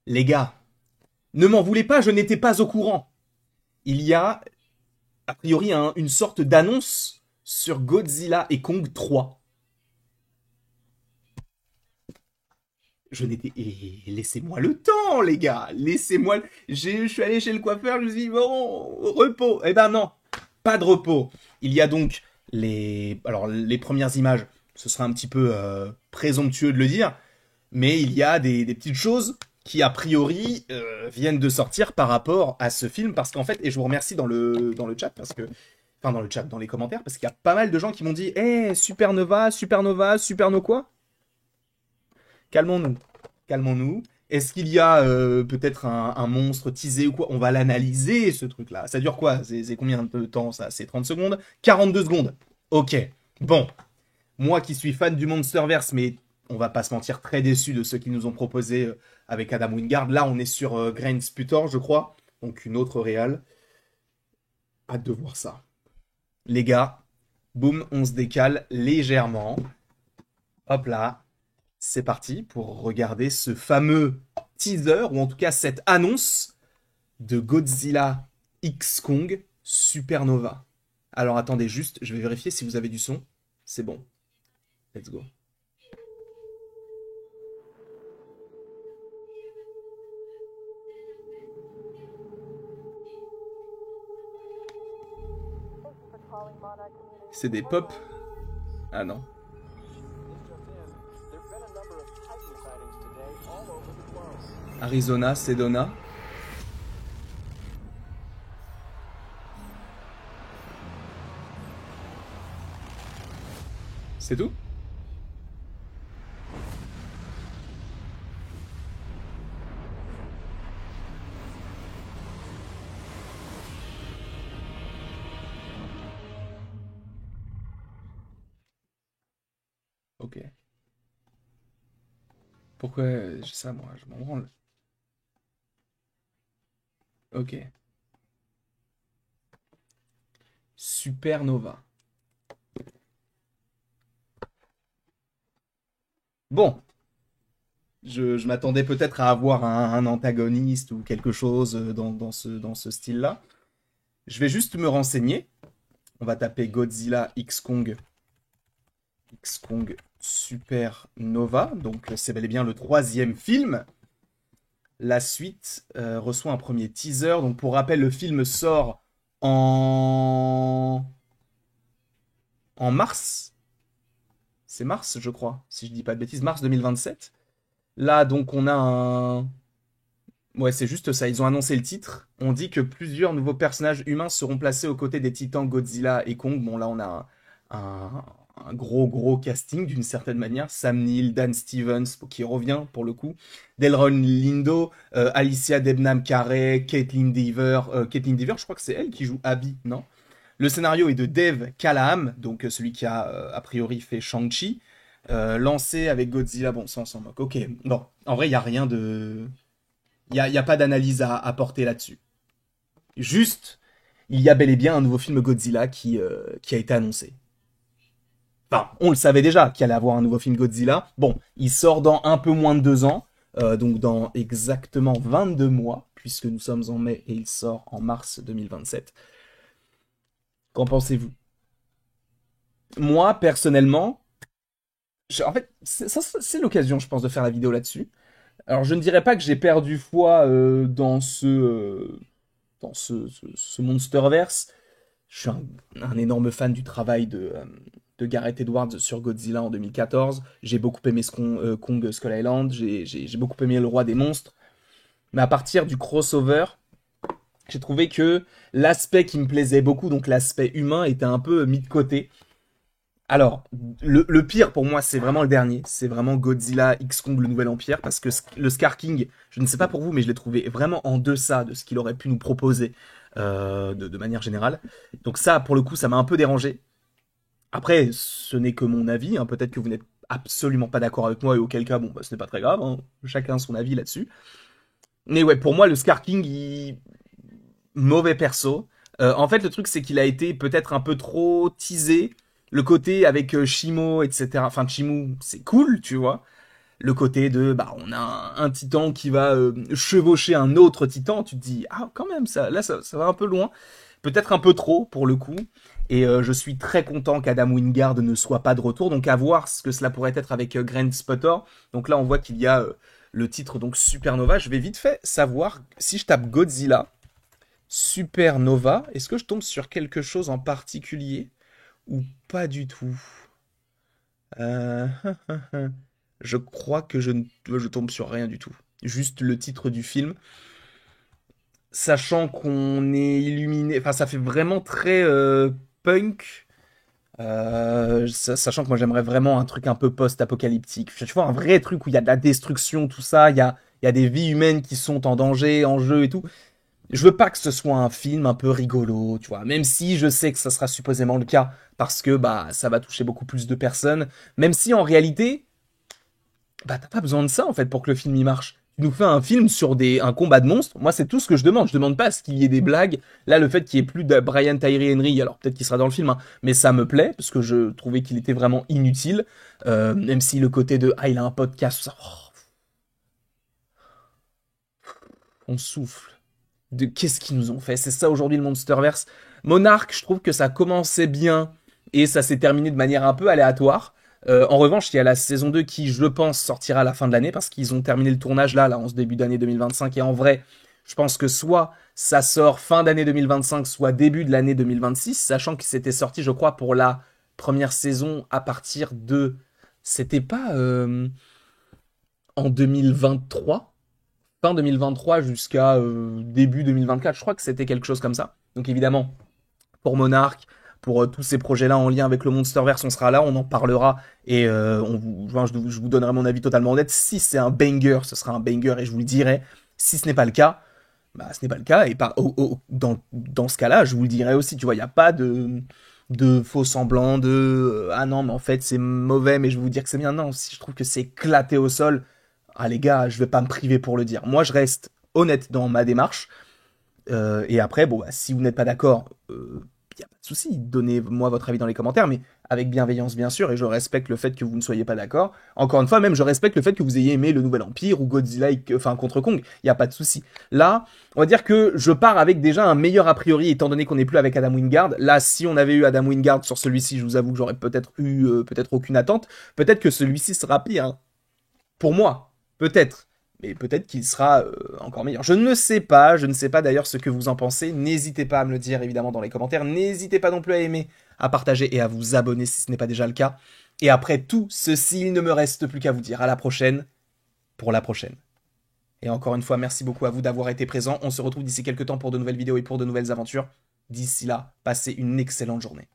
Les gars, ne m'en voulez pas, je n'étais pas au courant. Il y a, a priori, une sorte d'annonce sur Godzilla et Kong 3. Je n'étais... laissez-moi le temps, les gars. Laissez-moi... Je suis allé chez le coiffeur, je me suis dit, bon, repos. Eh ben non, pas de repos. Il y a donc les... Alors, les premières images, ce sera un petit peu présomptueux de le dire, mais il y a des petites choses qui, a priori, viennent de sortir par rapport à ce film, parce qu'en fait, et je vous remercie dans le chat, parce que... Enfin, dans le chat, dans les commentaires, parce qu'il y a pas mal de gens qui m'ont dit, Supernova, Supernova, Superno quoi? Calmons-nous. Calmons-nous. Est-ce qu'il y a peut-être un monstre teasé ou quoi? On va l'analyser, ce truc-là. Ça dure quoi? C'est combien de temps, ça? C'est 30 secondes? 42 secondes. Ok. Bon. Moi qui suis fan du Monsterverse, mais on va pas se mentir, très déçu de ceux qui nous ont proposé avec Adam Wingard. Là, on est sur Grain Sputor, je crois. Donc une autre réale. Hâte de voir ça. Les gars, boum, on se décale légèrement. Hop là. C'est parti pour regarder ce fameux teaser, ou en tout cas cette annonce de Godzilla X Kong Supernova. Alors attendez juste, je vais vérifier si vous avez du son. C'est bon. Let's go. C'est des pop. Ah non. Arizona, Sedona. C'est tout? Ok. Pourquoi j'ai ça moi? Je m'en branle. Ok. Supernova. Bon, je m'attendais peut-être à avoir un antagoniste ou quelque chose dans ce style-là. Je vais juste me renseigner. On va taper Godzilla X Kong. X Kong Supernova. Donc c'est bel et bien le troisième film. La suite reçoit un premier teaser. Donc pour rappel, le film sort en mars. C'est mars, je crois, si je dis pas de bêtises, mars 2027. Là, donc, on a un... Ouais, c'est juste ça, ils ont annoncé le titre. On dit que plusieurs nouveaux personnages humains seront placés aux côtés des titans Godzilla et Kong. Bon, là, on a un gros casting d'une certaine manière. Sam Neill, Dan Stevens, qui revient pour le coup. Delroy Lindo, Alicia Debnam-Carey, Caitlin Dever, je crois que c'est elle qui joue Abby, non? Le scénario est de Dave Callaham, donc celui qui a a priori fait Shang-Chi. Lancé avec Godzilla, bon, ça on s'en moque. Ok, bon, en vrai, il n'y a rien de... Il y a pas d'analyse à apporter là-dessus. Juste, il y a bel et bien un nouveau film Godzilla qui a été annoncé. Enfin, on le savait déjà qu'il allait avoir un nouveau film Godzilla. Bon, il sort dans un peu moins de 2 ans, donc dans exactement 22 mois, puisque nous sommes en mai et il sort en mars 2027. Qu'en pensez-vous? Moi, personnellement, en fait, c'est l'occasion, je pense, de faire la vidéo là-dessus. Alors, je ne dirais pas que j'ai perdu foi dans ce Monsterverse. Je suis un énorme fan du travail de Gareth Edwards sur Godzilla en 2014. J'ai beaucoup aimé Kong Skull Island. J'ai beaucoup aimé Le Roi des Monstres. Mais à partir du crossover, j'ai trouvé que l'aspect qui me plaisait beaucoup, donc l'aspect humain, était un peu mis de côté. Alors, le pire pour moi, c'est vraiment le dernier. C'est vraiment Godzilla X Kong, le Nouvel Empire, parce que le Scar King, je ne sais pas pour vous, mais je l'ai trouvé vraiment en deçà de ce qu'il aurait pu nous proposer de manière générale. Donc ça, pour le coup, ça m'a un peu dérangé. Après, ce n'est que mon avis. Hein. Peut-être que vous n'êtes absolument pas d'accord avec moi, et auquel cas, bon, bah, ce n'est pas très grave. Hein. Chacun son avis là-dessus. Mais ouais, pour moi, le Scar King, mauvais perso. En fait, le truc, c'est qu'il a été peut-être un peu trop teasé. Le côté avec Shimo, etc. Enfin, Chimu, c'est cool, tu vois. le côté de, bah, on a un titan qui va chevaucher un autre titan, tu te dis, ah, quand même, ça va un peu loin. Peut-être un peu trop, pour le coup. Et je suis très content qu'Adam Wingard ne soit pas de retour. Donc à voir ce que cela pourrait être avec Grant Spotter. Donc là, on voit qu'il y a le titre donc Supernova. Je vais vite fait savoir si je tape Godzilla, Supernova, est-ce que je tombe sur quelque chose en particulier ou pas du tout? Euh, je crois que je tombe sur rien du tout. Juste le titre du film. Sachant qu'on est illuminé, enfin ça fait vraiment très punk. Sachant que moi j'aimerais vraiment un truc un peu post-apocalyptique. Tu vois, un vrai truc où il y a de la destruction, tout ça, il y a des vies humaines qui sont en danger, en jeu et tout. Je veux pas que ce soit un film un peu rigolo, tu vois, même si je sais que ça sera supposément le cas, parce que bah ça va toucher beaucoup plus de personnes, même si en réalité, bah t'as pas besoin de ça en fait pour que le film y marche. Tu nous fais un film sur un combat de monstres, moi c'est tout ce que je demande. Je demande pas à ce qu'il y ait des blagues. Là, le fait qu'il y ait plus de Brian Tyree Henry, alors peut-être qu'il sera dans le film, hein, mais ça me plaît, parce que je trouvais qu'il était vraiment inutile. Même si le côté de ah il a un podcast, ça, oh, on souffle. De qu'est-ce qu'ils nous ont fait. C'est ça aujourd'hui le Monsterverse. Monarch, je trouve que ça commençait bien et ça s'est terminé de manière un peu aléatoire. En revanche, il y a la saison 2 qui, je pense, sortira à la fin de l'année parce qu'ils ont terminé le tournage là en ce début d'année 2025. Et en vrai, je pense que soit ça sort fin d'année 2025, soit début de l'année 2026, sachant que c'était sorti, je crois, pour la première saison à partir de... C'était pas en 2023 fin 2023 jusqu'à début 2024. Je crois que c'était quelque chose comme ça. Donc évidemment, pour Monarch, pour tous ces projets-là en lien avec le Monsterverse, on sera là, on en parlera et je vous donnerai mon avis totalement honnête. Si c'est un banger, ce sera un banger et je vous le dirai. Si ce n'est pas le cas, bah ce n'est pas le cas et dans ce cas-là, je vous le dirai aussi. Tu vois, il n'y a pas de faux semblants, ah non, mais en fait c'est mauvais, mais je vais vous dire que c'est bien. Non, si je trouve que c'est éclaté au sol, ah les gars, je vais pas me priver pour le dire. Moi, je reste honnête dans ma démarche. Et après, bon, bah, si vous n'êtes pas d'accord, y a pas de souci. Donnez-moi votre avis dans les commentaires, mais avec bienveillance, bien sûr. Et je respecte le fait que vous ne soyez pas d'accord. Encore une fois, même, je respecte le fait que vous ayez aimé le Nouvel Empire ou Godzilla, enfin, contre Kong. Il y a pas de souci. Là, on va dire que je pars avec déjà un meilleur a priori, étant donné qu'on n'est plus avec Adam Wingard. Là, si on avait eu Adam Wingard sur celui-ci, je vous avoue que j'aurais peut-être eu peut-être aucune attente. Peut-être que celui-ci sera pire, hein. Pour moi, peut-être. Mais peut-être qu'il sera encore meilleur. Je ne sais pas, je ne sais pas d'ailleurs ce que vous en pensez. N'hésitez pas à me le dire évidemment dans les commentaires. N'hésitez pas non plus à aimer, à partager et à vous abonner si ce n'est pas déjà le cas. Et après tout ceci, il ne me reste plus qu'à vous dire à la prochaine pour la prochaine. Et encore une fois, merci beaucoup à vous d'avoir été présent. On se retrouve d'ici quelques temps pour de nouvelles vidéos et pour de nouvelles aventures. D'ici là, passez une excellente journée.